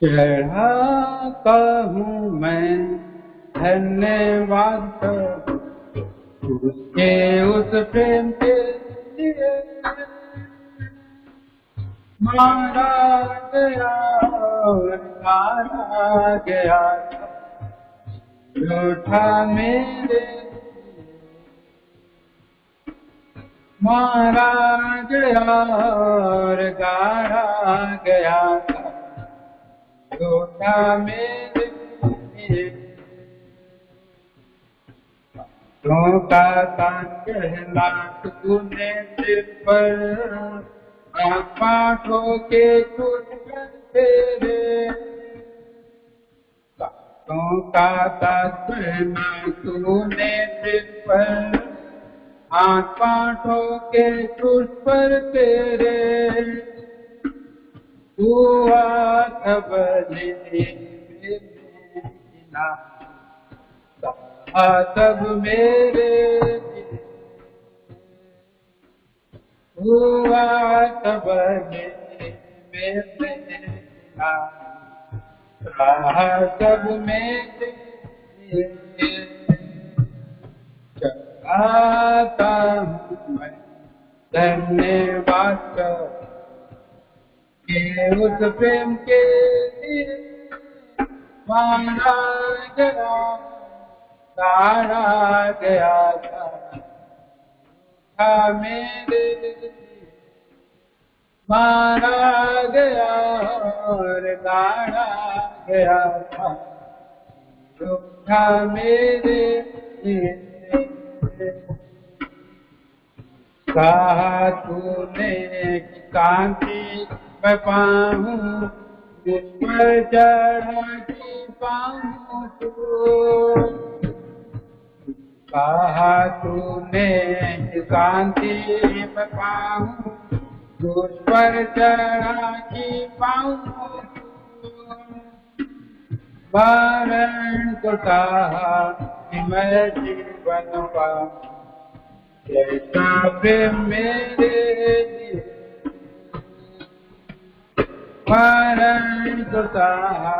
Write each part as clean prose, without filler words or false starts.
चढ़ा कहूँ मैं धन्यवाद उसके उस प्रेम के लिए मारा गया और मारा गया झूठा मेरे मारा गया और गाड़ा गया झूठा मेरे तू का कहला तूने सिर पर पाठों के टूट तेरे तू का कहना तूने सिर पर हाथ पाठों के टूट पर तेरे हुआ तब तब मेरे हुआ तब मेरे तब मेरे चढ़ाता मैं धन्यवाद के उस प्रेम के लिए मारा गया गाड़ा गया था मेरे मारा गया और गाड़ा गया था मेरे कहा तूने कांति मैं पाऊं जिस पर चढ़ा की पाऊं तू कहा तूने कांति मैं पाऊं जिस पर चढ़ा की पाऊं मरण को कहा कि मैं जीवन पाऊं ऐसा प्रेम मेरे लिए मरण को कहा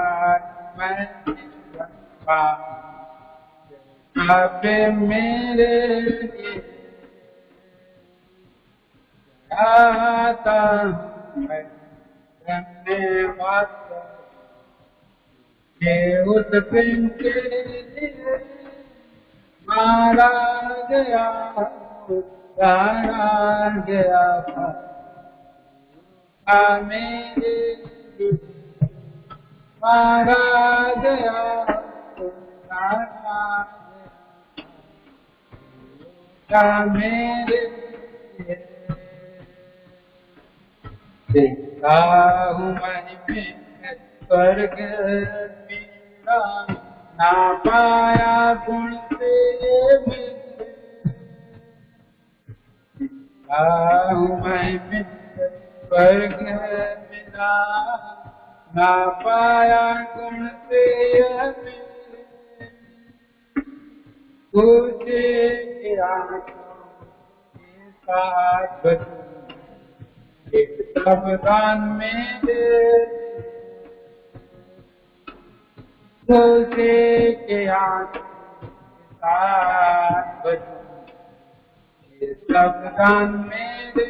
मैं जीवन पाऊं ऐसा प्रेम मेरे लिए आता मैं धन्यवाद के उस प्रेम के लिए मारा गया गाड़ा गया था मेरे मारा गया गाड़ा गया मेरे देखा हूँ मैं स्वर्ग मेरा ना पाया गुण से मैं स्वर्ग मिला ना पाया गुण से तुझे क्या साथ एक सावधान मेरे तुझे क्या साथ बचूं सावधान मेरे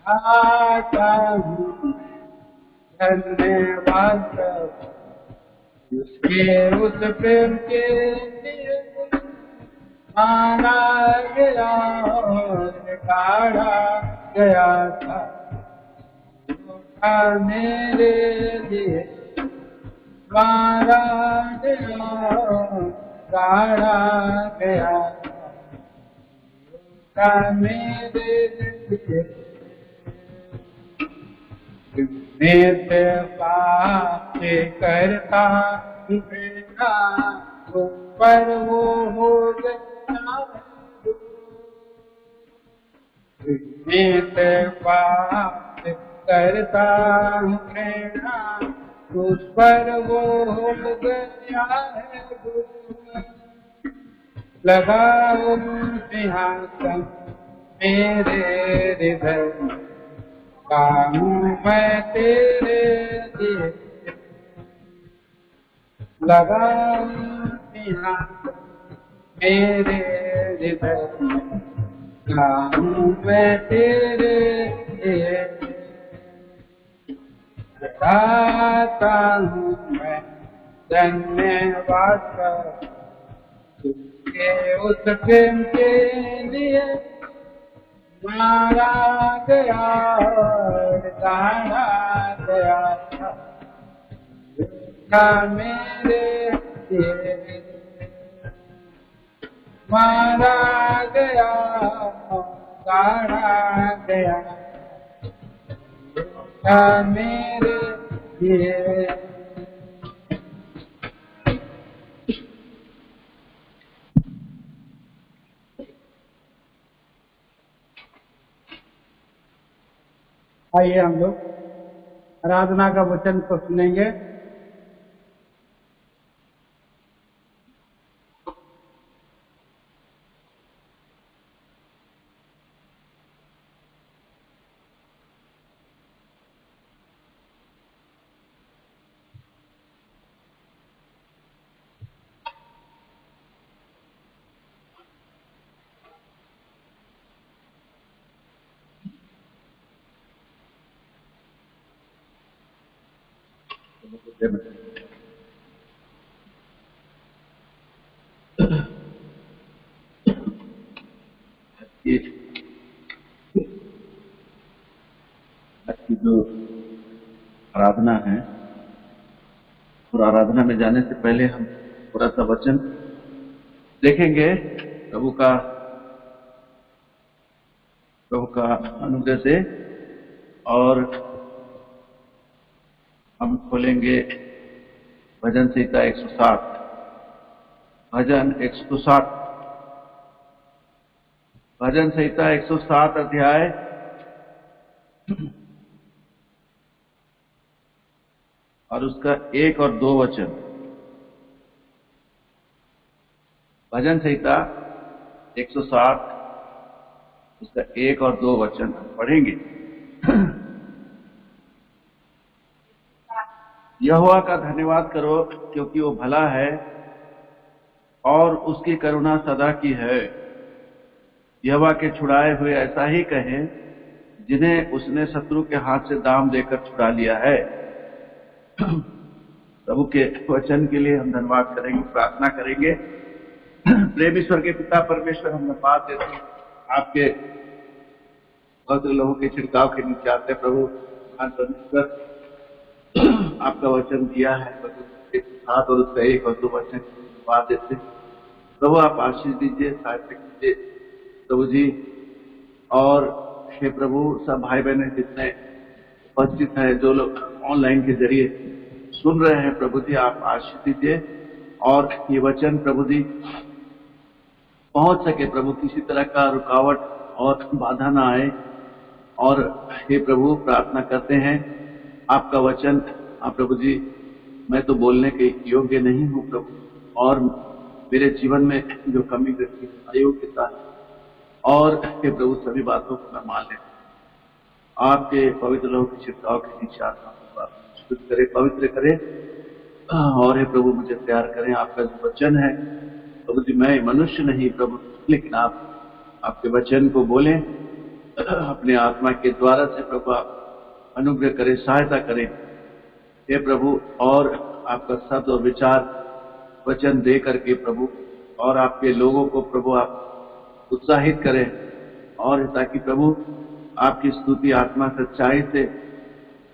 आता हूँ धन्यवाद उसके उस प्रेम के लिए मारा गया और गाड़ा गया था मेरे लिए मारा गया गाड़ा गया था मेरे लिए नित्य पाप करता बेटा पर वो हो गया नित्य पाप करता बेटा उस पर वो हो गया है लगाओ सिंहासन मेरे हृदय गाऊं मैं तेरे लिए लगाऊं यहाँ मेरे हृदय में गाऊं मैं तेरे लिए गाता हूँ मैं धन्यवाद तुझके उस प्रेम के लिए मारा गया और गाड़ा गया था मेरे लिए मारा गया गाड़ा गया था मेरे लिए। आइए हम लोग आराधना का वचन को सुनेंगे। आज की जो आराधना है और आराधना में जाने से पहले हम थोड़ा सा वचन देखेंगे प्रभु का अनुग्रह से। और हम खोलेंगे भजन संहिता 160, भजन 160, भजन संहिता 160 अध्याय और उसका 1 और 2 वचन। भजन संहिता 160 उसका 1 और 2 वचन पढ़ेंगे। यहोवा का धन्यवाद करो क्योंकि वो भला है और उसकी करुणा सदा की है। यहोवा के छुड़ाए हुए ऐसा ही कहें जिन्हें उसने शत्रु के हाथ से दाम देकर छुड़ा लिया है। प्रभु के वचन के लिए हम धन्यवाद करेंगे, प्रार्थना करेंगे। प्रेम ईश्वर के पिता परमेश्वर, हम धन्यवाद देते हैं आपके बहुत लोगों के छिड़काव के नीचे आते प्रभु परमेश्वर आपका वचन दिया है प्रभु 160 और उसका 1 और 2 वचन धन्यवाद देते प्रभु। आप आशीष दीजिए, सहायता कीजिए प्रभु जी। और हे प्रभु सब भाई बहन जितने उपस्थित हैं, जो लोग ऑनलाइन के जरिए सुन रहे हैं प्रभु जी, आप आशीष दीजिए और ये वचन प्रभु जी पहुंच सके प्रभु, किसी तरह का रुकावट और बाधा ना आए। और हे प्रभु प्रार्थना करते हैं आपका वचन आप प्रभु जी, मैं तो बोलने के योग्य नहीं हूँ प्रभु, और मेरे जीवन में जो कमी रहती है अयोग्यता और हे प्रभु सभी बातों को मैं मान लेता हूँ। आपके पवित्र लोगों के छिड़काव के नीचे आत्मा शुद्ध करे, पवित्र करे और हे प्रभु मुझे प्यार करें। आपका जो वचन है प्रभु जी, मैं मनुष्य नहीं प्रभु, लेकिन आप आपके वचन को बोलें अपने आत्मा के द्वारा से प्रभु, आप अनुग्रह करें, सहायता करें हे प्रभु। और आपका शब्द और विचार वचन दे करके प्रभु, और आपके लोगों को प्रभु आप उत्साहित करें, और ताकि प्रभु आपकी स्तुति आत्मा सच्चाई से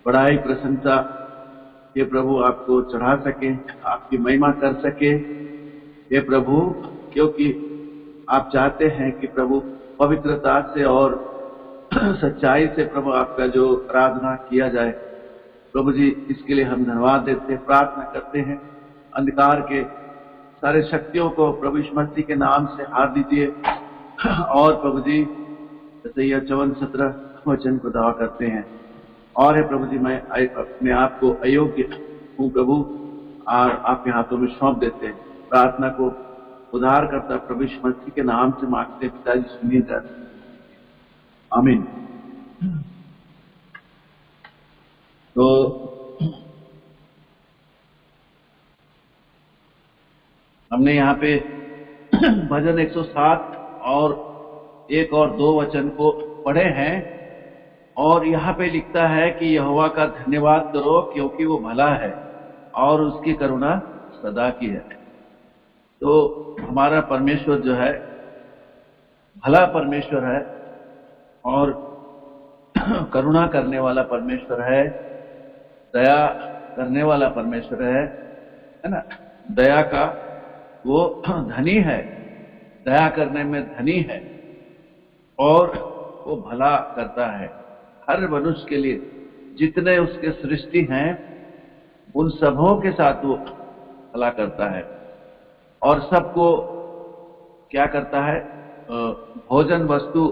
बड़ाई प्रशंसा हे प्रभु आपको चढ़ा सके, आपकी महिमा कर सके हे प्रभु, क्योंकि आप चाहते हैं कि प्रभु पवित्रता से और सच्चाई से प्रभु आपका जो आराधना किया जाए प्रभु जी। इसके लिए हम धन्यवाद देते हैं, प्रार्थना करते हैं। अंधकार के सारे शक्तियों को प्रभु यीशु मसीह के नाम से हार दीजिए। और प्रभु जी यशायाह 54:17 वचन को दावा करते हैं, और है प्रभु जी मैं अपने आप को अयोग्य हूँ प्रभु, और आपके हाथों में सौंप देते हैं। प्रार्थना को उद्धार करता प्रभु यीशु मसीह के नाम से मांगते पिताजी, सुनिए जाते। आमीन। तो हमने यहाँ पे भजन 107 और 1 और 2 वचन को पढ़े हैं, और यहाँ पे लिखता है कि यहोवा का धन्यवाद करो क्योंकि वो भला है और उसकी करुणा सदा की है। तो हमारा परमेश्वर जो है भला परमेश्वर है और करुणा करने वाला परमेश्वर है, दया करने वाला परमेश्वर है ना। दया का वो धनी है, दया करने में धनी है, और वो भला करता है हर मनुष्य के लिए। जितने उसके सृष्टि हैं उन सबों के साथ वो भला करता है, और सबको क्या करता है, भोजन वस्तु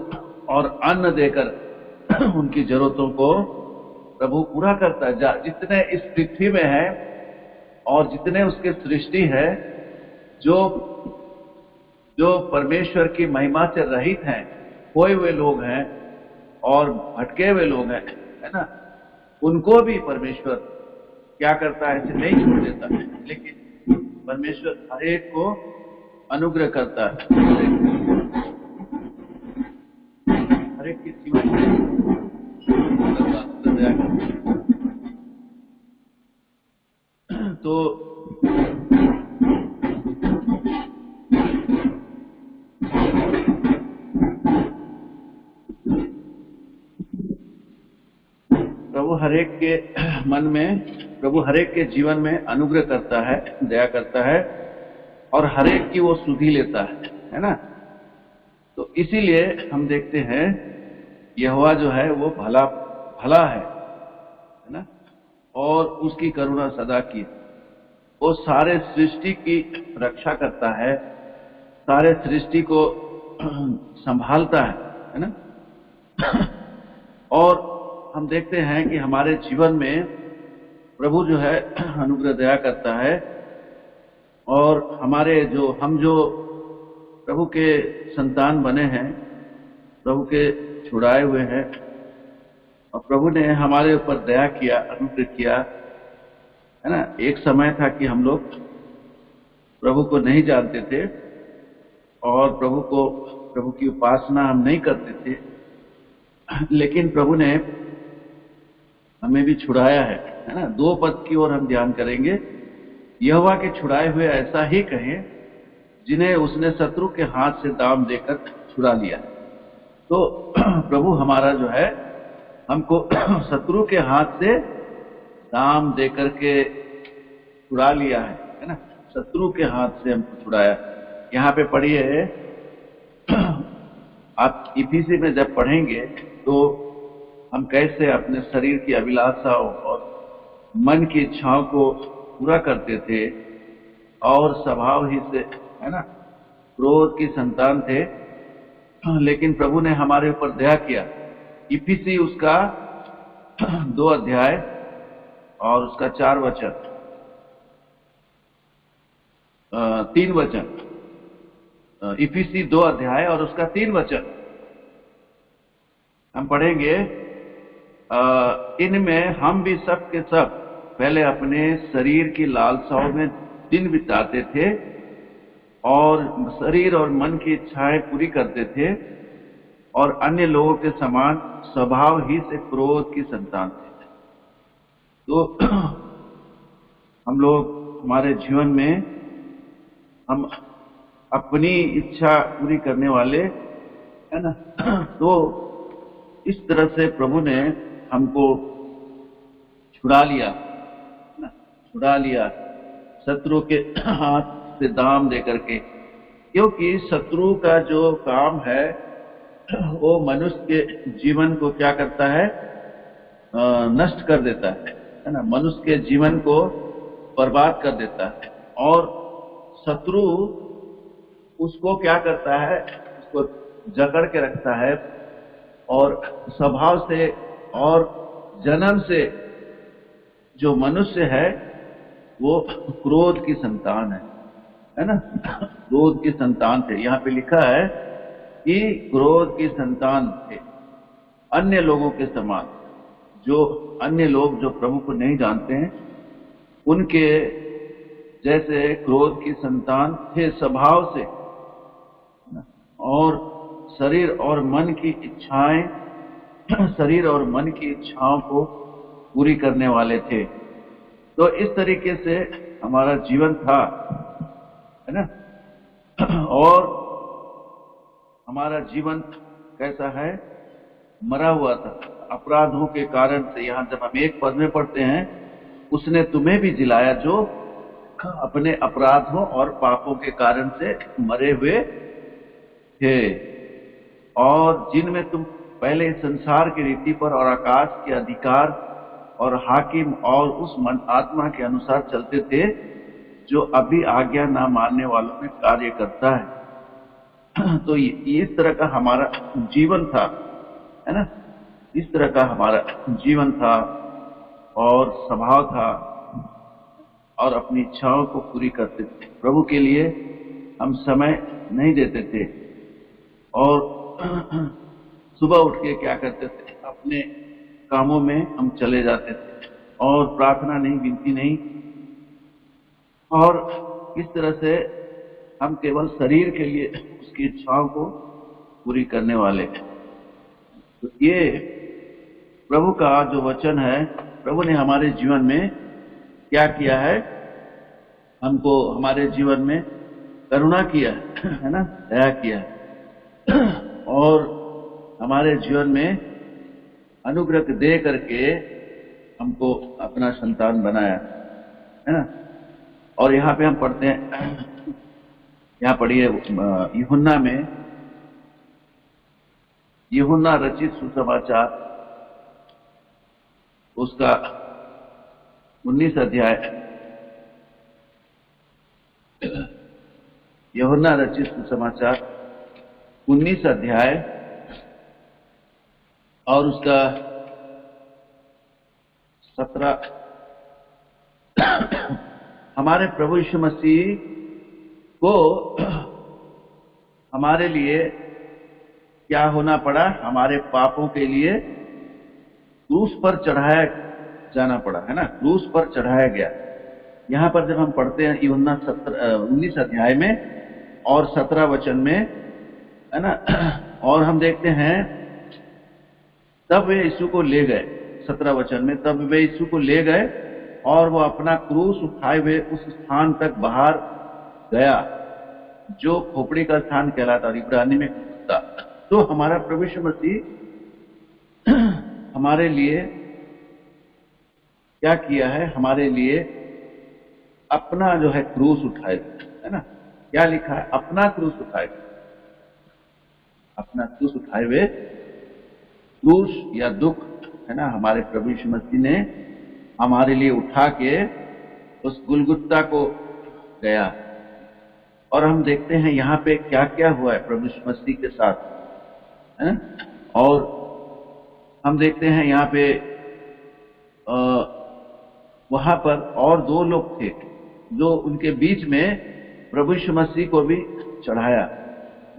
और अन्न देकर उनकी जरूरतों को प्रभु पूरा करता है। जितने इस पृथ्वी में है और जितने उसके सृष्टि है, जो परमेश्वर की महिमा से रहित हैं, खोए हुए लोग हैं और भटके हुए लोग हैं, है ना, उनको भी परमेश्वर क्या करता है, ऐसे नहीं छोड़ देता, लेकिन परमेश्वर हर एक को अनुग्रह करता है, हर एक की जीवन में दया करता है। तो प्रभु हरेक के मन में, प्रभु हरेक के जीवन में अनुग्रह करता है, दया करता है, और हरेक की वो सुधि लेता है ना। तो इसीलिए हम देखते हैं यहोवा जो है वो भला है ना, और उसकी करुणा सदा की। वो सारे सृष्टि की रक्षा करता है, सारे सृष्टि को संभालता है ना। और हम देखते हैं कि हमारे जीवन में प्रभु जो है अनुग्रह दया करता है, और हम जो प्रभु के संतान बने हैं, प्रभु के छुड़ाए हुए हैं, और प्रभु ने हमारे ऊपर दया किया, अनुग्रह किया, है ना। एक समय था कि हम लोग प्रभु को नहीं जानते थे और प्रभु की उपासना हम नहीं करते थे, लेकिन प्रभु ने हमें भी छुड़ाया है ना। 2 पद की ओर हम ध्यान करेंगे। यहोवा के छुड़ाए हुए ऐसा ही कहें जिन्हें उसने शत्रु के हाथ से दाम देकर छुड़ा लिया। तो प्रभु हमारा जो है हमको शत्रु के हाथ से दाम देकर के छुड़ा लिया है ना। शत्रु के हाथ से हमको छुड़ाया। यहाँ पे पढ़िए, आप इफिसी में जब पढ़ेंगे तो हम कैसे अपने शरीर की अभिलाषाओं और मन की इच्छाओं को पूरा करते थे, और स्वभाव ही से, है ना, क्रोध की संतान थे, लेकिन प्रभु ने हमारे ऊपर दया किया। इफिसी उसका 2 अध्याय और उसका 4 वचन, 3 वचन, इफिसी 2 अध्याय और उसका 3 वचन हम पढ़ेंगे। इनमें हम भी सब के सब पहले अपने शरीर की लालसाओं में दिन बिताते थे और शरीर और मन की इच्छाएं पूरी करते थे, और अन्य लोगों के समान स्वभाव ही से क्रोध की संतान थे। तो हम लोग हमारे जीवन में हम अपनी इच्छा पूरी करने वाले, है ना। तो इस तरह से प्रभु ने हमको छुड़ा लिया, छुड़ा लिया शत्रु के हाथ से दाम दे करके, क्योंकि शत्रु का जो काम है वो मनुष्य के जीवन को क्या करता है, नष्ट कर देता है ना। मनुष्य के जीवन को बर्बाद कर देता है, और शत्रु उसको क्या करता है, उसको जकड़ के रखता है, और स्वभाव से और जन्म से जो मनुष्य है वो क्रोध की संतान है ना। क्रोध की संतान थे, यहाँ पे लिखा है कि क्रोध की संतान थे, अन्य लोगों के समान जो अन्य लोग जो प्रभु को नहीं जानते हैं उनके जैसे क्रोध की संतान थे स्वभाव से, और शरीर और मन की इच्छाओं को पूरी करने वाले थे। तो इस तरीके से हमारा जीवन था, है ना। और हमारा जीवन कैसा है, मरा हुआ था अपराधों के कारण से। यहां जब हम 1 पद में पढ़ते हैं, उसने तुम्हें भी जिलाया जो अपने अपराधों और पापों के कारण से मरे हुए थे, और जिनमें तुम पहले संसार की रीति पर और आकाश के अधिकार और हाकिम और उस मन आत्मा के अनुसार चलते थे जो अभी आज्ञा ना मानने वालों में कार्य करता है। तो ये इस तरह का हमारा जीवन था, है ना। इस तरह का हमारा जीवन था और स्वभाव था, और अपनी इच्छाओं को पूरी करते थे। प्रभु के लिए हम समय नहीं देते थे, और सुबह उठ के क्या करते थे, अपने कामों में हम चले जाते थे, और प्रार्थना नहीं, विनती नहीं, और इस तरह से हम केवल शरीर के लिए उसकी इच्छाओं को पूरी करने वाले हैं। तो ये प्रभु का जो वचन है, प्रभु ने हमारे जीवन में क्या किया है, हमको हमारे जीवन में करुणा किया है ना, दया किया है, और हमारे जीवन में अनुग्रह दे करके हमको अपना संतान बनाया, है ना। और यहाँ पे हम पढ़ते हैं, यहाँ पढ़िए यूहन्ना में, यूहन्ना रचित सुसमाचार उसका 19 अध्याय, यूहन्ना रचित सुसमाचार 19 अध्याय और उसका 17। हमारे प्रभु यीशु मसीह को हमारे लिए क्या होना पड़ा, हमारे पापों के लिए क्रूस पर चढ़ाया जाना पड़ा, है ना, क्रूस पर चढ़ाया गया। यहां पर जब हम पढ़ते हैं यूहन्ना 19 अध्याय में और 17 वचन में, है ना, और हम देखते हैं तब वे यीशु को ले गए, 17 वचन में, तब वे यीशु को ले गए और वो अपना क्रूस उठाए हुए उस स्थान तक बाहर गया जो खोपड़ी का स्थान कहलाता, और इब्रानी में था। तो हमारा प्रभु यीशु मसीह हमारे लिए क्या किया है, हमारे लिए अपना जो है क्रूस उठाए, है ना। क्या लिखा है, अपना क्रूस उठाए, अपना क्रूस उठाए हुए, क्रूस या दुख, है ना, हमारे प्रभु यीशु मसीह ने हमारे लिए उठा के उस गुलगुत्ता को गया। और हम देखते हैं यहाँ पे क्या क्या हुआ है प्रभु यीशु मसीह के साथ, है ना। और हम देखते हैं यहाँ पे वहां पर और 2 लोग थे जो उनके बीच में प्रभु यीशु मसीह को भी चढ़ाया।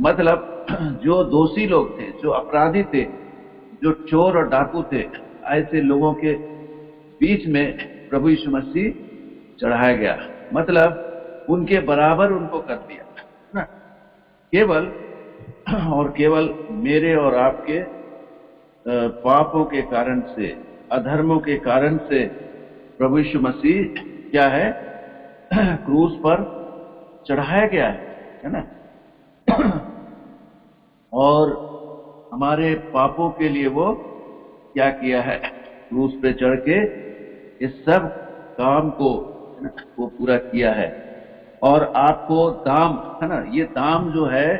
मतलब जो दोषी लोग थे, जो अपराधी थे, जो चोर और डाकू थे, ऐसे लोगों के बीच में प्रभु यीशु मसीह चढ़ाया गया। मतलब उनके बराबर उनको कर दिया ना। केवल और केवल मेरे और आपके पापों के कारण से, अधर्मों के कारण से प्रभु यीशु मसीह क्या है, क्रूस पर चढ़ाया गया है ना। और हमारे पापों के लिए वो क्या किया है, क्रूस पे चढ़ के इस सब काम को वो पूरा किया है। और आपको दाम, है ना, ये दाम जो है,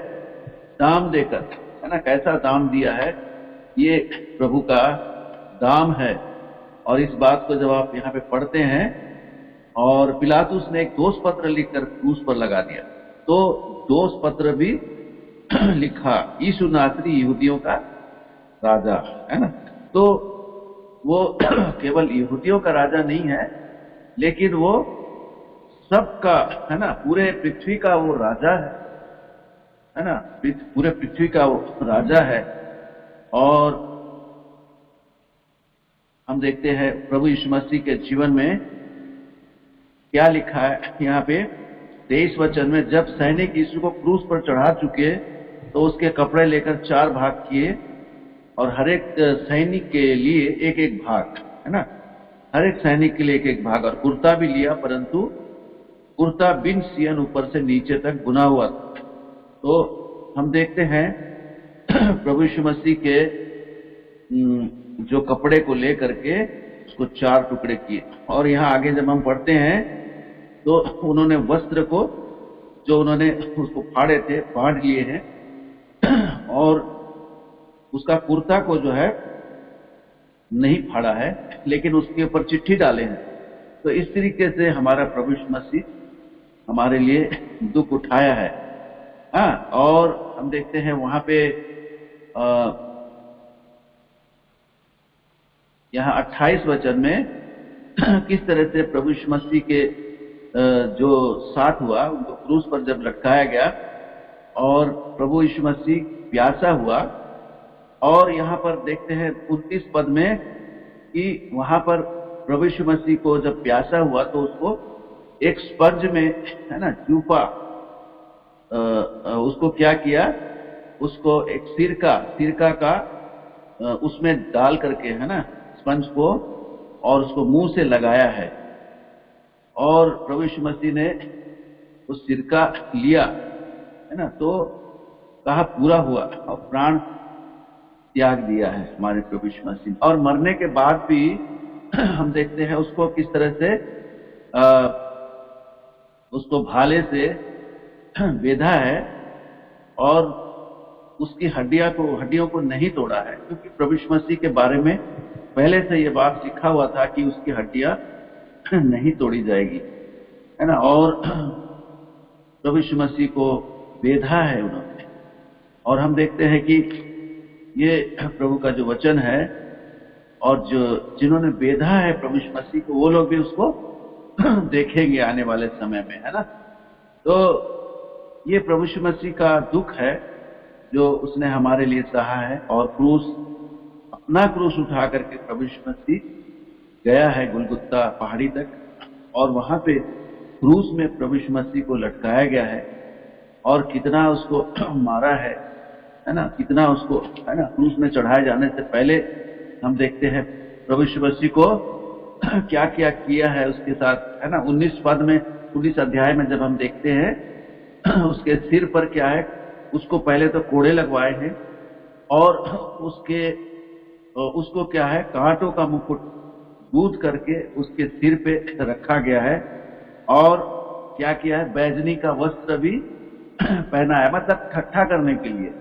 दाम देकर, है ना, कैसा दाम दिया है, ये प्रभु का दाम है। और इस बात को जब आप यहाँ पे पढ़ते हैं, और पिलातुस ने एक दोष पत्र लिखकर क्रूस पर लगा दिया, तो दोष पत्र भी लिखा, यीशु नासरी यहूदियों का राजा, है ना। तो वो केवल यहूदियों का राजा नहीं है, लेकिन वो सबका, है ना, पूरे पृथ्वी का वो राजा है ना, पूरे पृथ्वी का वो राजा है। और हम हम देखते हैं प्रभु यीशु मसीह के जीवन में क्या लिखा है यहाँ पे 23 वचन में, जब सैनिक यीशु को क्रूस पर चढ़ा चुके तो उसके कपड़े लेकर 4 भाग किए और हर एक सैनिक के लिए एक एक भाग, है ना, हर एक सैनिक के लिए एक एक भाग, और कुर्ता भी लिया, परंतु कुर्ता बिन सियन ऊपर से नीचे तक बुना हुआ था। तो हम देखते हैं प्रभु यीशु मसीह के जो कपड़े को लेकर के उसको 4 टुकड़े किए। और यहाँ आगे जब हम पढ़ते हैं तो उन्होंने वस्त्र को जो उन्होंने उसको फाड़े थे बांट लिए हैं और उसका कुर्ता को जो है नहीं फाड़ा है, लेकिन उसके ऊपर चिट्ठी डाले हैं। तो इस तरीके से हमारा प्रभु यीशु मसीह हमारे लिए दुख उठाया है। हाँ, और हम देखते हैं वहां पे यहाँ 28 वचन में किस तरह से प्रभु यीशु मसीह के जो साथ हुआ, उनको क्रूस पर जब लटकाया गया और प्रभु यीशु मसीह प्यासा हुआ। और यहाँ पर देखते हैं 29 पद में कि वहां पर प्रभु यीशु मसीह को जब प्यासा हुआ तो उसको एक स्पंज में, है ना, जूफा, उसको क्या किया, उसको एक सिरका का उसमें डाल करके, है ना, स्पंज को, और उसको मुंह से लगाया है। और प्रभु यीशु मसीह ने उस सिरका लिया, है ना, तो कहा पूरा हुआ, और प्राण त्याग दिया है हमारे प्रभु यीशु मसीह। और मरने के बाद भी हम देखते हैं उसको किस तरह से उसको भाले से बेधा है और उसकी हड्डियों को नहीं तोड़ा है, क्योंकि प्रभु यीशु मसीह के बारे में पहले से ये बात लिखा हुआ था कि उसकी हड्डियां नहीं तोड़ी जाएगी, है ना। और प्रभु यीशु मसीह को बेधा है उन्होंने। और हम देखते हैं कि ये प्रभु का जो वचन है, और जो जिन्होंने बेधा है प्रभु यीशु मसीह को, वो लोग भी उसको देखेंगे आने वाले समय में, है ना। तो ये प्रभु यीशु मसीह का दुख है जो उसने हमारे लिए सहा है। और अपना क्रूस उठा करके प्रभु यीशु मसीह गया है गुलगुता पहाड़ी तक, और वहां पे क्रूस में प्रभु यीशु मसीह को लटकाया गया है। और कितना उसको मारा है ना, कितना उसको, है ना, क्रूस में चढ़ाए जाने से पहले हम देखते हैं प्रभु यीशु मसीह को क्या क्या किया है उसके साथ, है ना। 19 अध्याय में जब हम देखते हैं उसके सिर पर क्या है, उसको पहले तो कोड़े लगवाए हैं और उसको क्या है, कांटों का मुकुट गूंथ करके उसके सिर पे रखा गया है। और क्या किया है, बैजनी का वस्त्र भी पहना है, मतलब ठट्ठा करने के लिए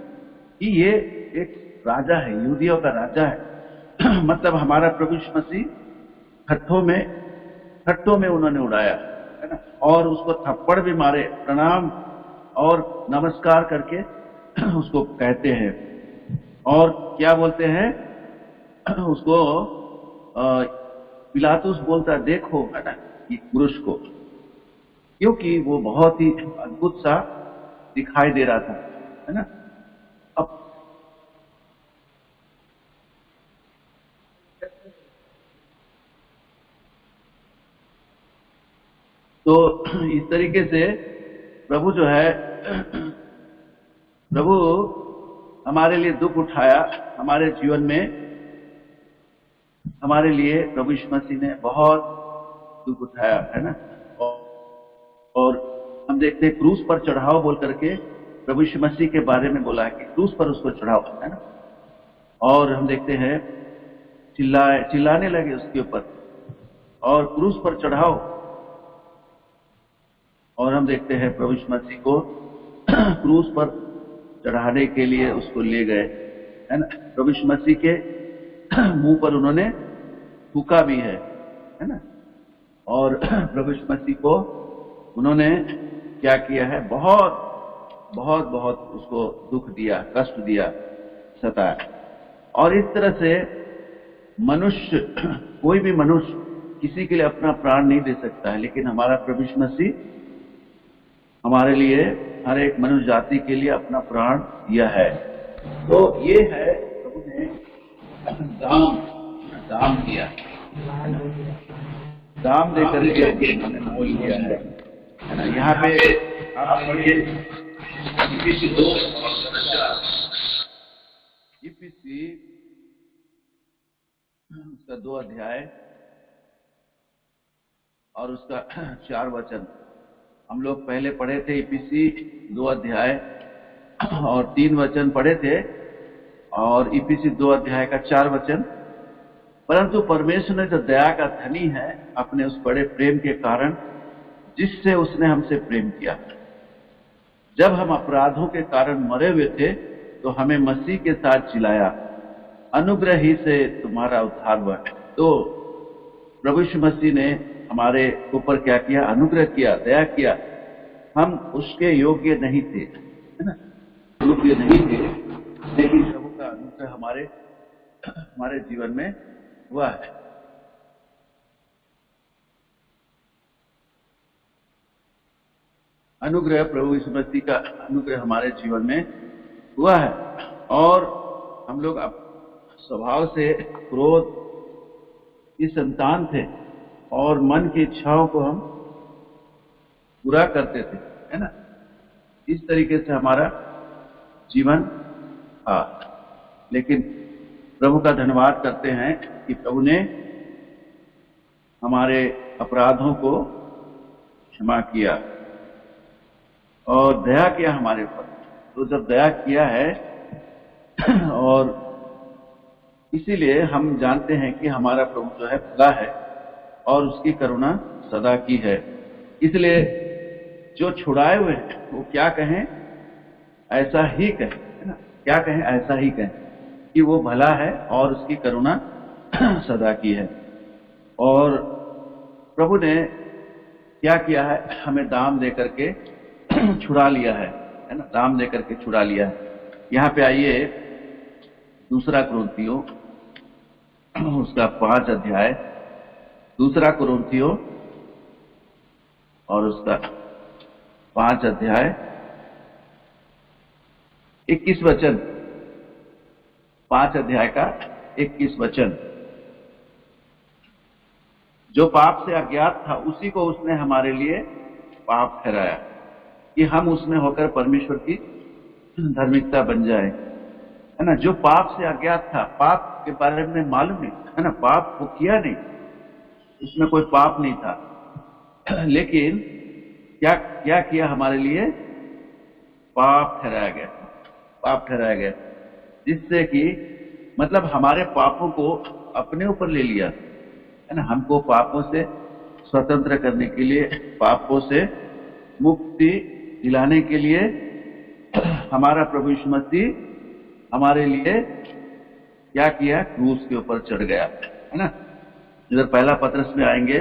कि ये एक राजा है, यहूदियों का राजा है। मतलब हमारा प्रभु यीशु मसीह ठट्ठों में उन्होंने उड़ाया, है ना। और उसको थप्पड़ भी मारे, प्रणाम और नमस्कार करके उसको कहते हैं। और क्या बोलते हैं उसको, पिलातुस बोलता है, देखो, है ना, ये पुरुष को, क्योंकि वो बहुत ही अद्भुत सा दिखाई दे रहा था, है ना। अब तो इस तरीके से प्रभु जो है, प्रभु हमारे लिए दुख उठाया हमारे जीवन में, हमारे लिए प्रभु यीशु मसीह ने बहुत दुख उठाया, है ना। और हम देखते हैं क्रूस पर चढ़ाओ बोल करके प्रभु यीशु मसीह के बारे में बोला है कि क्रूस पर उसको चढ़ाओ, है ना। और हम देखते हैं चिल्लाने लगे उसके ऊपर, और क्रूस पर चढ़ाओ। और हम देखते हैं प्रभु यीशु मसीह को क्रूस पर चढ़ाने के लिए उसको ले गए, है ना। प्रभु यीशु मसीह के मुंह पर उन्होंने थूका भी है ना। और प्रभु यीशु मसीह को उन्होंने क्या किया है, बहुत बहुत बहुत उसको दुख दिया, कष्ट दिया, सताया। और इस तरह से मनुष्य, कोई भी मनुष्य किसी के लिए अपना प्राण नहीं दे सकता है, लेकिन हमारा प्रभु यीशु मसीह हमारे लिए, हर एक मनुष्य जाति के लिए अपना प्राण दिया है। तो ये है प्रभु ने दाम दाम दिया, दाम देकर के हमने मोल लिया है ना। यहाँ पे आप पढ़िए ईपीसी 2 और ईपीसी उसका 2 अध्याय और उसका 4 वचन। हम लोग पहले पढ़े थे ईपीसी 2 अध्याय और 3 वचन पढ़े थे और ईपीसी 2 अध्याय का 4 वचन। परंतु परमेश्वर ने जो दया का धनी है, अपने उस बड़े प्रेम के कारण जिससे उसने हमसे प्रेम किया, जब हम अपराधों के कारण मरे हुए थे तो हमें मसीह के साथ जिलाया, अनुग्रह ही से तुम्हारा उद्धार हुआ। तो प्रभु यीशु मसीह ने हमारे ऊपर क्या किया? अनुग्रह किया, दया किया। हम उसके योग्य नहीं थे, है ना, योग्य नहीं थे, लेकिन प्रभु का अनुग्रह हमारे जीवन में हुआ है। अनुग्रह, प्रभु यीशु मसीह का अनुग्रह हमारे जीवन में हुआ है। और हम लोग स्वभाव से क्रोध की संतान थे और मन की इच्छाओं को हम पूरा करते थे, है ना। इस तरीके से हमारा जीवन था। लेकिन प्रभु का धन्यवाद करते हैं कि प्रभु ने हमारे अपराधों को क्षमा किया और दया किया हमारे ऊपर। तो जब दया किया है और इसीलिए हम जानते हैं कि हमारा प्रभु जो है भला है और उसकी करुणा सदा की है। इसलिए जो छुड़ाए हुए हैं वो क्या कहें? ऐसा ही कहें, है ना। क्या कहें? ऐसा ही कहें कि वो भला है और उसकी करुणा सदा की है। और प्रभु ने क्या किया है? हमें दाम देकर के छुड़ा लिया है ना, दाम देकर के छुड़ा लिया है। यहाँ पे आइए, 2 कुरिन्थियों उसका 5 अध्याय, 2 कुरिन्थियों और उसका 5 अध्याय 21 वचन, 5 अध्याय का 21 वचन। जो पाप से अज्ञात था उसी को उसने हमारे लिए पाप ठहराया कि हम उसमें होकर परमेश्वर की धार्मिकता बन जाए, है ना। जो पाप से अज्ञात था, पाप के बारे में मालूम नहीं, है ना, पाप वो किया नहीं, उसमें कोई पाप नहीं था, लेकिन क्या क्या किया? हमारे लिए पाप ठहराया गया, पाप ठहराया गया, जिससे कि मतलब हमारे पापों को अपने ऊपर ले लिया, है ना। हमको पापों से स्वतंत्र करने के लिए, पापों से मुक्ति दिलाने के लिए हमारा प्रभु यीशु मसीह हमारे लिए क्या किया? क्रूस के ऊपर चढ़ गया, है ना। इधर पहला पत्रस में आएंगे,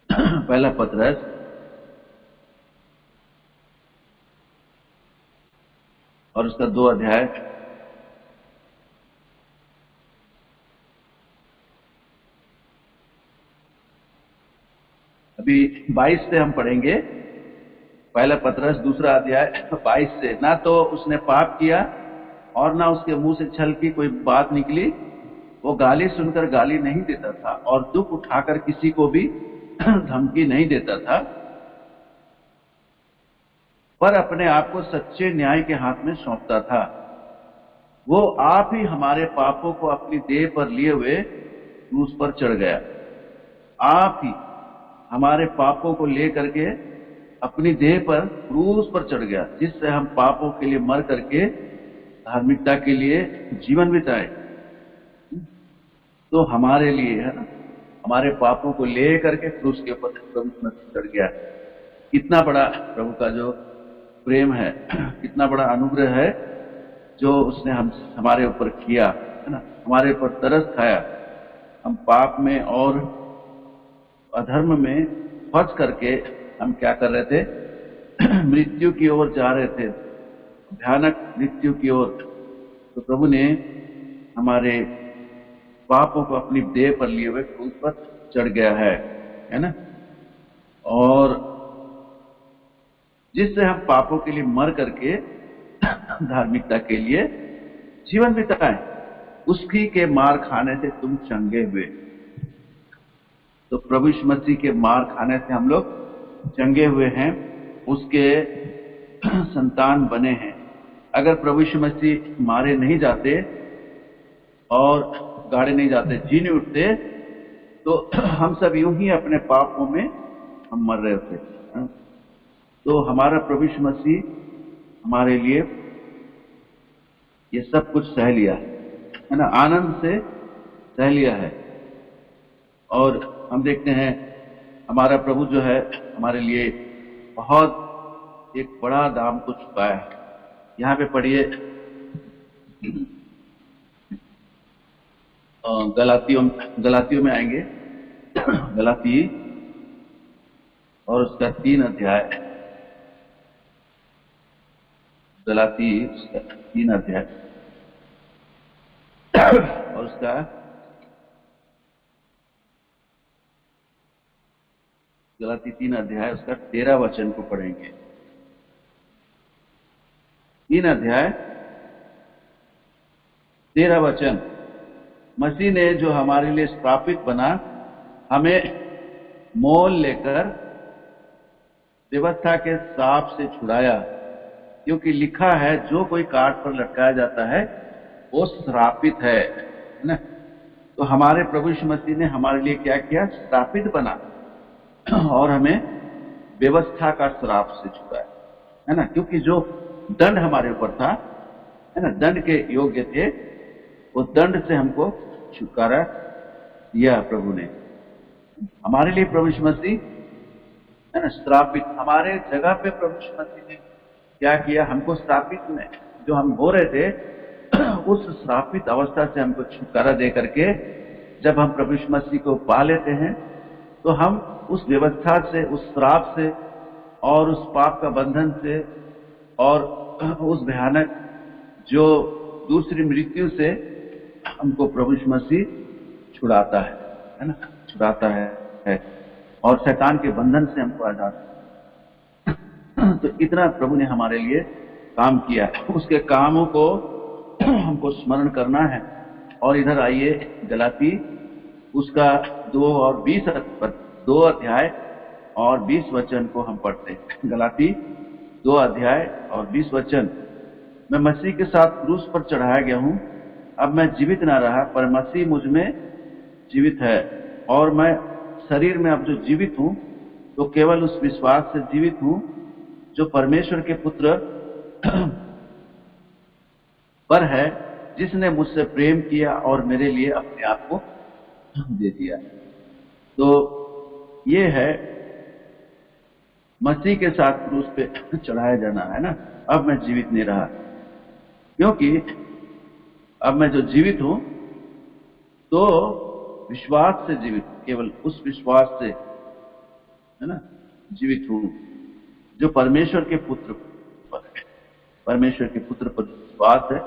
पहला पत्रस और उसका 2 अध्याय अभी 22 से हम पढ़ेंगे। पहला पत्रस 2 अध्याय 22 से। ना तो उसने पाप किया और ना उसके मुंह से छल की कोई बात निकली। वो गाली सुनकर गाली नहीं देता था और दुख उठाकर किसी को भी धमकी नहीं देता था, पर अपने आप को सच्चे न्याय के हाथ में सौंपता था। वो आप ही हमारे पापों को अपनी देह पर लिए हुए क्रूस पर चढ़ गया। आप ही हमारे पापों को ले करके अपनी देह पर क्रूस पर चढ़ गया, जिससे हम पापों के लिए मर करके धार्मिकता के लिए जीवन बिताए। तो हमारे लिए, है ना, हमारे पापों को ले करके क्रूस के ऊपर प्रभु चढ़ गया। कितना बड़ा प्रभु का जो प्रेम है, कितना बड़ा अनुग्रह है जो उसने हमारे ऊपर किया, है ना। हमारे ऊपर तरस खाया। हम पाप में और अधर्म में फंस करके हम क्या कर रहे थे? मृत्यु की ओर जा रहे थे, भयानक मृत्यु की ओर। तो प्रभु ने हमारे पापों को अपनी देह पर लिए हुए क्रूस पर चढ़ गया है ना। और जिससे हम पापों के लिए मर करके धार्मिकता के लिए जीवन बिताएं। उसकी के मार खाने से तुम चंगे हुए। तो प्रभु यीशु मसीह के मार खाने से हम लोग चंगे हुए हैं, उसके संतान बने हैं। अगर प्रभु यीशु मसीह मारे नहीं जाते और गाड़े नहीं जाते, जी नहीं उठते, तो हम सब यूं ही अपने पापों में हम मर रहे होते। तो हमारा प्रभु यीशु मसीह हमारे लिए ये सब कुछ सह लिया है ना, आनंद से सह लिया है। और हम देखते हैं हमारा प्रभु जो है हमारे लिए बहुत एक बड़ा दाम को चुकाया है। यहाँ पे पढ़िए गलातियों में आएंगे, गलाती और उसका 3 अध्याय, गलाती उसका 3 अध्याय और उसका गलाती 3 अध्याय उसका 13 वचन को पढ़ेंगे। 3 अध्याय 13 वचन। मसीह ने जो हमारे लिए स्थापित बना, हमें मोल लेकर व्यवस्था के श्राप से छुड़ाया, क्योंकि लिखा है जो कोई काट पर लटकाया जाता है वो श्रापित है ना। तो हमारे प्रभु यीशु मसीह ने हमारे लिए क्या किया? श्रापित बना और हमें व्यवस्था का श्राप से छुड़ाया, है ना। क्योंकि जो दंड हमारे ऊपर था, है ना, दंड के योग्य थे, वो दंड से हमको छुटकारा दिया प्रभु ने हमारे लिए। प्रभु यीशु मसीह, है ना, श्रापित हमारे जगह पे प्रभु यीशु मसीह ने क्या किया? हमको श्रापित में जो हम हो रहे थे उस श्रापित अवस्था से हमको छुटकारा दे करके जब हम प्रभु यीशु मसीह को पा लेते हैं, तो हम उस व्यवस्था से, उस श्राप से और उस पाप का बंधन से और उस भयानक जो दूसरी मृत्यु से हमको प्रभु यीशु मसीह छुड़ाता है ना, छुड़ाता है और शैतान के बंधन से हमको आजाद। तो इतना प्रभु ने हमारे लिए काम किया, उसके कामों को हमको स्मरण करना है। और इधर आइए गलाती उसका 2 और 20 2 अध्याय और 20 वचन को हम पढ़ते हैं। गलाती 2 अध्याय और 20 वचन। मैं मसीह के साथ क्रूस पर चढ़ाया गया हूं, अब मैं जीवित ना रहा पर मसीह मुझ में जीवित है, और मैं शरीर में अब जो जीवित हूं तो केवल उस विश्वास से जीवित हूं जो परमेश्वर के पुत्र पर है, जिसने मुझसे प्रेम किया और मेरे लिए अपने आप को दे दिया। तो ये है मसीह के साथ क्रूस पे चढ़ाया जाना, है ना। अब मैं जीवित नहीं रहा, क्योंकि अब मैं जो जीवित हूं तो विश्वास से जीवित, केवल उस विश्वास से, है ना, जीवित हूं जो परमेश्वर के पुत्र पर है। परमेश्वर के पुत्र पर विश्वास है,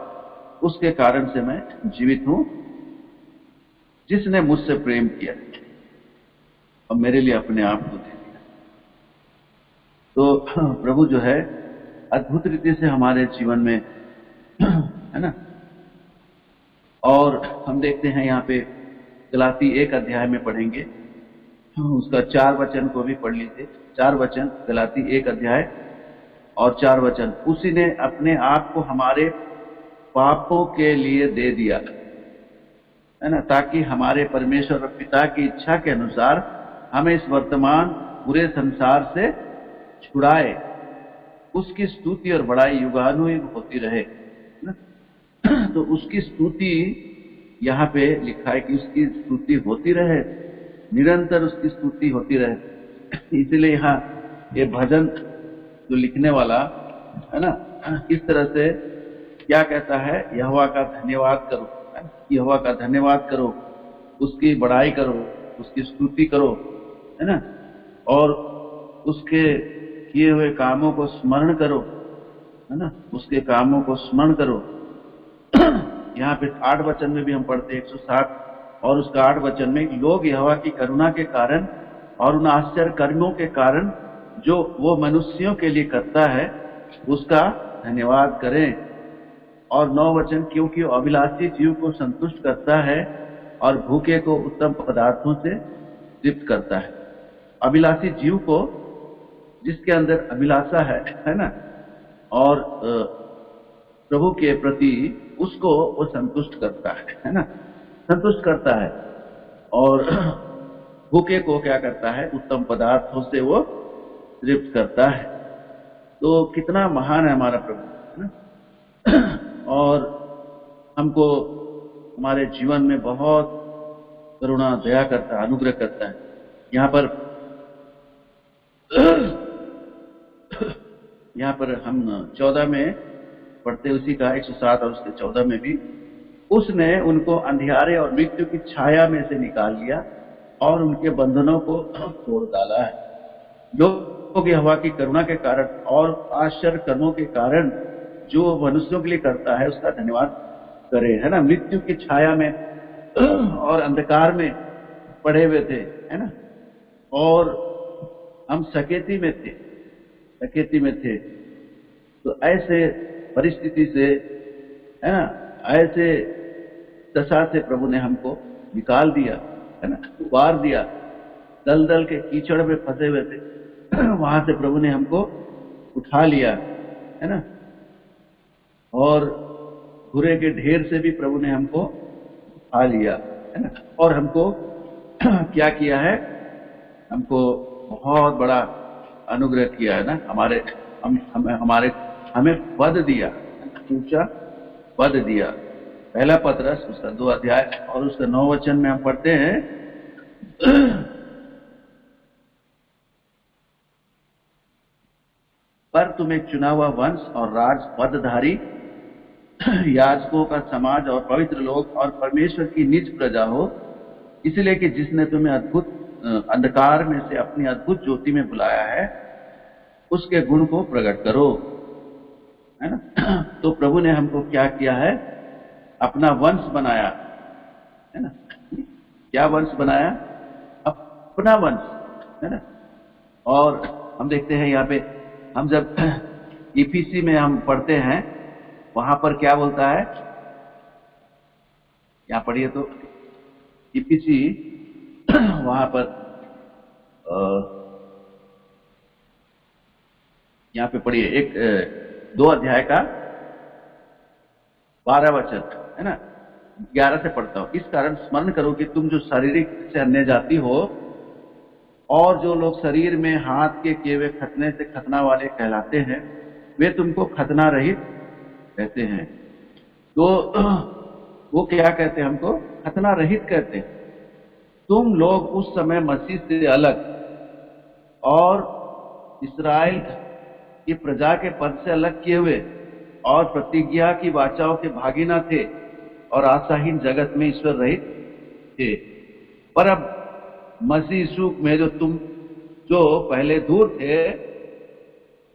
उसके कारण से मैं जीवित हूं, जिसने मुझसे प्रेम किया और मेरे लिए अपने आप को दे दिया। तो प्रभु जो है अद्भुत रीति से हमारे जीवन में, है ना। और हम देखते हैं यहाँ पे गलाती 1 अध्याय में पढ़ेंगे, उसका 4 वचन को भी पढ़ लीजिए। 4 वचन, गलाती 1 अध्याय और 4 वचन। उसी ने अपने आप को हमारे पापों के लिए दे दिया, है ना, ताकि हमारे परमेश्वर और पिता की इच्छा के अनुसार हमें इस वर्तमान पूरे संसार से छुड़ाए। उसकी स्तुति और बड़ाई युगानुयुग होती रहे ना? तो उसकी स्तुति यहाँ पे लिखा है कि उसकी स्तुति होती रहे, निरंतर उसकी स्तुति होती रहे। इसलिए यहाँ ये भजन जो लिखने वाला, है ना, इस तरह से क्या कहता है? यहोवा का धन्यवाद करो, यहोवा का धन्यवाद करो, उसकी बड़ाई करो, उसकी स्तुति करो, है ना, और उसके किए हुए कामों को स्मरण करो, है ना, उसके कामों को स्मरण करो। यहाँ पे 8 वचन में भी हम पढ़ते हैं 160 और उसका 8 वचन में, लोग यहोवा की करुणा के कारण और उन आश्चर्य कर्मों के कारण जो वो मनुष्यों के लिए करता है उसका धन्यवाद करें। और 9 वचन, क्योंकि वो अभिलाषी जीव को संतुष्ट करता है और भूखे को उत्तम पदार्थों से तृप्त करता है। अभिलाषी जीव को, जिसके अंदर अभिलाषा है ना, और प्रभु के प्रति उसको वो संतुष्ट करता है ना, संतुष्ट करता है। और भूखे को क्या करता है, उत्तम पदार्थों से वो तृप्त करता है। तो कितना महान है हमारा प्रभु, है ना। और हमको हमारे जीवन में बहुत करुणा दया करता है, अनुग्रह करता है। यहाँ पर हम 14 में पढ़ते, उसी का 107 और उसके 14 में भी, उसने उनको अंधियारे और मृत्यु की छाया में से निकाल लिया और उनके बंधनों को तोड़ डाला है। लोग यहोवा की करुणा के कारण और आश्चर्य कर्मों के कारण जो मनुष्यों के लिए करता है उसका धन्यवाद करे, है ना। मृत्यु की छाया में और अंधकार में पड़े हुए थे, है ना, और हम सकेती में थे। तो ऐसे परिस्थिति से, है ना, ऐसे दशा से प्रभु ने हमको निकाल दिया, है ना, उबार दिया। दलदल के कीचड़ में फंसे हुए थे, वहां से प्रभु ने हमको उठा लिया, है ना। और बुरे के ढेर से भी प्रभु ने हमको उठा लिया, है ना। और हमको क्या किया है, हमको बहुत बड़ा अनुग्रह किया है ना। हमें पद दिया, ऊंचा पद दिया। पहला पतरस उसका 2 अध्याय और उसका 9 वचन में हम पढ़ते हैं, पर तुम एक चुना हुआ वंश और राज पदधारी, याजकों का समाज और पवित्र लोग और परमेश्वर की निज प्रजा हो, इसलिए कि जिसने तुम्हें अद्भुत अंधकार में से अपनी अद्भुत ज्योति में बुलाया है, उसके गुण को प्रकट करो, है ना। तो प्रभु ने हमको क्या किया है, अपना वंश बनाया, है ना। क्या वंश बनाया, अपना वंश, है ना। और हम देखते हैं यहाँ पे, हम जब ईपीसी में हम पढ़ते हैं, वहां पर क्या बोलता है, यहाँ पढ़िए तो ईपीसी, वहां पर यहाँ पे पढ़िए 2 अध्याय का 12 वचन, है ना, 11 से पढ़ता हूं। इस कारण स्मरण करो कि तुम जो शारीरिक से अन्य जाति हो और जो लोग शरीर में हाथ के किए हुए खतना से खतना वाले कहलाते हैं, वे तुमको खतना रहित कहते हैं। तो वो क्या कहते हैं, हमको खतना रहित कहते हैं। तुम लोग उस समय मसीह से अलग और इस्राएल की प्रजा के पद से अलग किए हुए और प्रतिज्ञा की वाचाओं के भागी न थे और आशाहीन जगत में ईश्वर रहित थे। पर अब मसीह यीशु में तुम जो पहले दूर थे,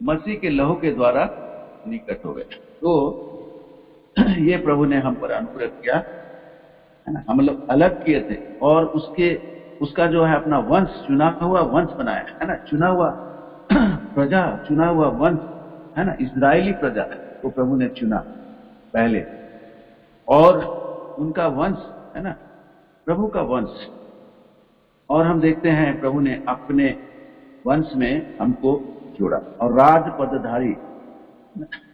मसीह के लहू के द्वारा निकट हो गए। तो ये प्रभु ने हम पर अनुग्रह किया, है ना। हम लोग अलग किए थे और उसका जो है अपना वंश, चुना हुआ वंश बनाया, है ना। चुना हुआ प्रजा, चुना हुआ वंश, है ना, इस्राएली प्रजा को प्रभु ने चुना पहले, और उनका वंश, है ना, प्रभु का वंश। और हम देखते हैं प्रभु ने अपने वंश में हमको जोड़ा और राज पदधारी,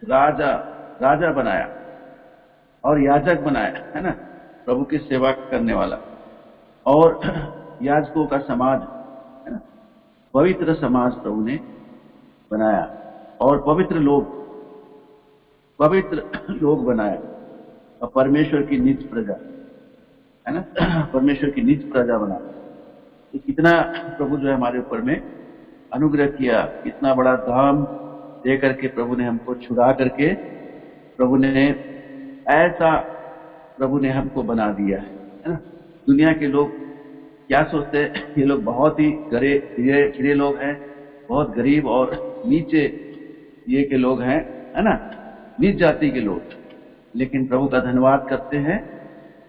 राजा बनाया और याजक बनाया, है ना, प्रभु की सेवा करने वाला। और याजकों का समाज, है ना, पवित्र समाज प्रभु ने बनाया और पवित्र लोग बनाया और परमेश्वर की निज प्रजा, है ना, परमेश्वर की निज प्रजा बनाया। तो कितना प्रभु जो है हमारे ऊपर में अनुग्रह किया, कितना बड़ा दाम दे करके प्रभु ने हमको छुड़ा करके प्रभु ने ऐसा प्रभु ने हमको बना दिया है ना। दुनिया के लोग क्या सोचते हैं, ये लोग बहुत ही गिरे लोग हैं, बहुत गरीब और नीचे ये के लोग हैं, है ना, नीच जाति के लोग। लेकिन प्रभु का धन्यवाद करते हैं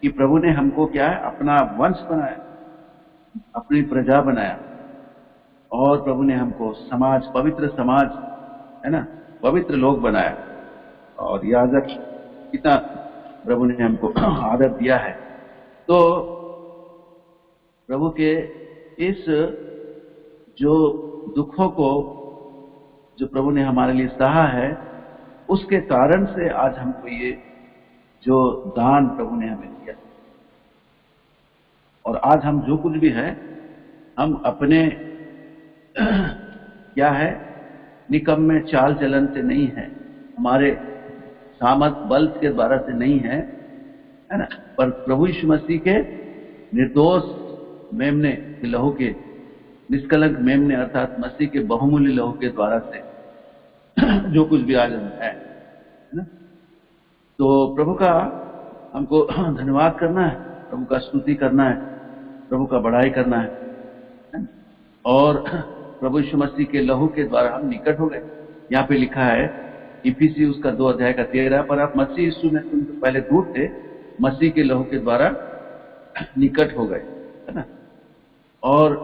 कि प्रभु ने हमको क्या है, अपना वंश बनाया, अपनी प्रजा बनाया और प्रभु ने हमको समाज, पवित्र समाज, है ना, पवित्र लोग बनाया और याजक कितना प्रभु ने हमको आदर दिया है। तो प्रभु के इस जो दुखों को जो प्रभु ने हमारे लिए सहा है, उसके कारण से आज हमको ये जो दान प्रभु ने हमें दिया, और आज हम जो कुछ भी है हम अपने क्या है निकम्मे चाल चलन से नहीं है, हमारे सामर्थ बल के द्वारा से नहीं है ना, पर प्रभु यीशु मसीह के निर्दोष मेमने के लहू के, निष्कलंक मेमने अर्थात मसीह के बहुमूल्य लहू के द्वारा से जो कुछ भी आज है ना। तो प्रभु का हमको धन्यवाद करना है, प्रभु का स्तुति करना है, प्रभु का बड़ाई करना है। और प्रभु यीशु मसीह के लहू के द्वारा हम निकट हो गए। यहाँ पे लिखा है इफिसी उसका 2 अध्याय का 13, पर आप मसीह यीशु में तुम तो पहले दूर थे, मसीह के लहू के द्वारा निकट हो गए, है ना। और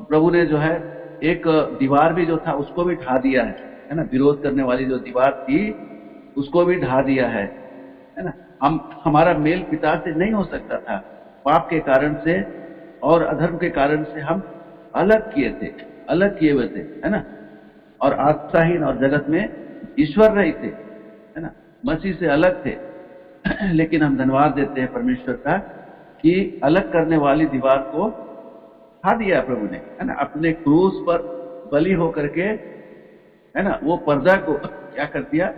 प्रभु ने जो है एक दीवार भी जो था उसको भी ढा दिया है ना, विरोध करने वाली जो दीवार थी उसको भी ढा दिया है ना। हमारा मेल पिता से नहीं हो सकता था, पाप के कारण से और अधर्म के कारण से हम अलग किए हुए थे, है ना। और आस्थाहीन और जगत में ईश्वर रही थे, है ना, मसीह से अलग थे। लेकिन हम धन्यवाद देते हैं परमेश्वर का कि अलग करने वाली दीवार को हटा दिया प्रभु ने, है ना, अपने क्रूस पर बलि होकर के, है ना, वो पर्दा को क्या कर दिया,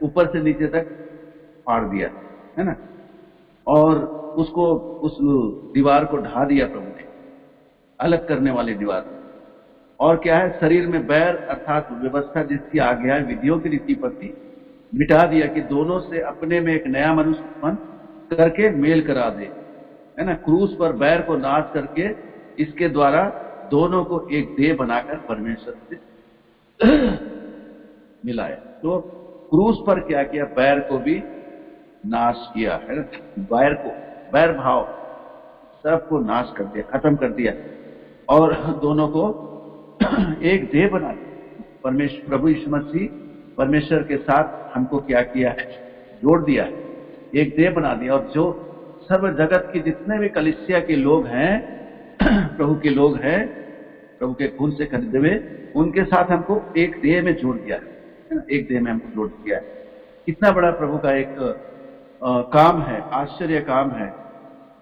ऊपर से नीचे तक फाड़ दिया, है ना, और उसको उस दीवार को ढा दिया प्रभु ने, अलग करने वाली दीवार। और क्या है, शरीर में बैर अर्थात व्यवस्था जिसकी आज्ञा विधियों की रीति पर थी, मिटा दिया कि दोनों से अपने में एक नया मनुष्य उत्पन्न करके मेल करा दे, है ना। क्रूस पर बैर को नाश करके इसके द्वारा दोनों को एक देह बनाकर परमेश्वर से मिलाया। तो क्रूस पर क्या किया, बैर को भी नाश किया, है ना, बैर भाव सबको नाश कर दिया, खत्म कर दिया, और दोनों को एक देह बना दिया। परमेश्वर प्रभु यीशु मसीह परमेश्वर के साथ हमको क्या किया है, जोड़ दिया है, एक देह बना दिया। और जो सर्व जगत के जितने भी कलीसिया के लोग हैं, प्रभु के लोग हैं, प्रभु के खून से खरीदे हुए, उनके साथ हमको एक देह में जोड़ दिया है ना, एक देह में हमको जोड़ दिया है। कितना बड़ा प्रभु का एक काम है, आश्चर्य काम है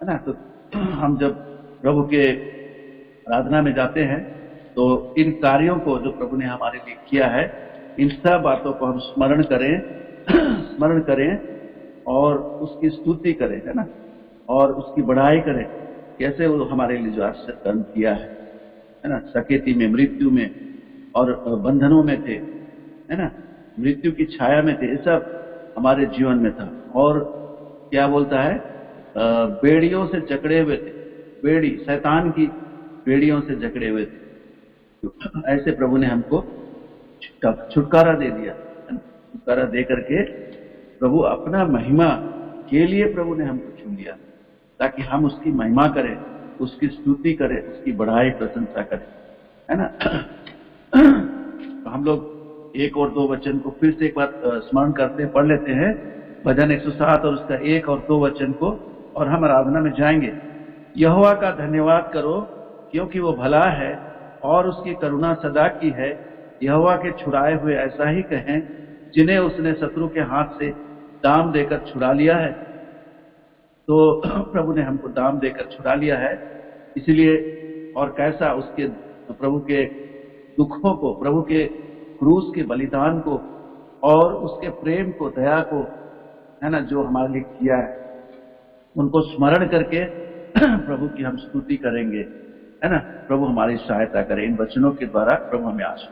ना। तो हम जब प्रभु के आराधना में जाते हैं तो इन कार्यों को जो प्रभु ने हमारे लिए किया है, इन सब बातों को हम स्मरण करें और उसकी स्तुति करें, है ना, और उसकी बड़ाई करें, कैसे वो हमारे लिए जो आश्चर्य कर्म किया है ना। सकेती में, मृत्यु में और बंधनों में थे, है ना, मृत्यु की छाया में थे, ये सब हमारे जीवन में था। और क्या बोलता है, बेड़ियों से जकड़े हुए थे, बेड़ी शैतान की बेड़ियों से जकड़े हुए थे। तो ऐसे प्रभु ने हमको छुटकारा दे दिया, छुटकारा दे करके प्रभु अपना महिमा के लिए प्रभु ने हमको चुन लिया, ताकि हम उसकी महिमा करें, उसकी स्तुति करें, उसकी बड़ाई प्रशंसा करें, है ना। तो हम लोग 1 और 2 वचन को फिर से एक बार स्मरण करते हैं, पढ़ लेते हैं, भजन 107 और उसका 1 और 2 वचन को, और हम आराधना में जाएंगे। यहोवा का धन्यवाद करो क्योंकि वो भला है और उसकी करुणा सदा की है। यहोवा के छुड़ाए हुए ऐसा ही कहें, जिन्हें उसने शत्रु के हाथ से दाम देकर छुड़ा लिया है। तो प्रभु ने हमको दाम देकर छुड़ा लिया है, इसलिए और कैसा उसके प्रभु के दुखों को, प्रभु के क्रूस के बलिदान को और उसके प्रेम को, दया को, है ना, जो हमारे लिए किया है, उनको स्मरण करके प्रभु की हम स्तुति करेंगे, है ना। प्रभु हमारी सहायता करें, इन वचनों के द्वारा प्रभु हमें आशीष